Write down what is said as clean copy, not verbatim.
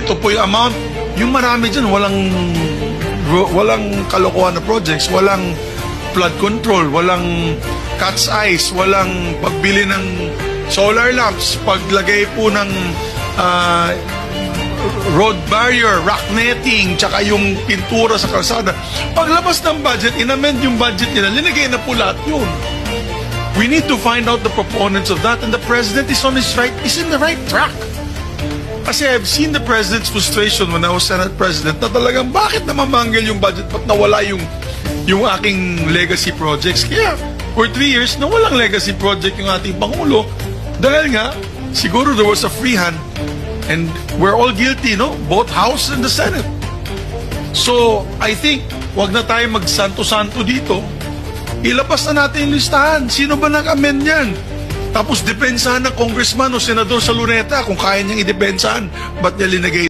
Ito po yung amount, yung marami dyan, walang kalokohan na projects, walang flood control, walang cat's eyes, walang pagbili ng solar lamps, paglagay po ng road barrier, rock netting, tsaka yung pintura sa kalsada. Paglabas ng budget, inamend yung budget nila, linagay na po lahat yun. We need to find out the proponents of that, and the president is in the right track. Kasi I've seen the president's frustration when I was Senate President na talagang bakit namamanggal yung budget at nawala yung aking legacy projects. Kaya for 3 years, nawalang legacy project yung ating Pangulo dahil nga, siguro there was a free hand and we're all guilty, no? Both House and the Senate. So, I think, wag na tayo magsanto-santo dito. Ilabas na natin yung listahan. Sino ba nag-amend yan? Tapos depensahan ng congressman o senador sa Luneta kung kaya niyang idepensahan. Ba't niya linagay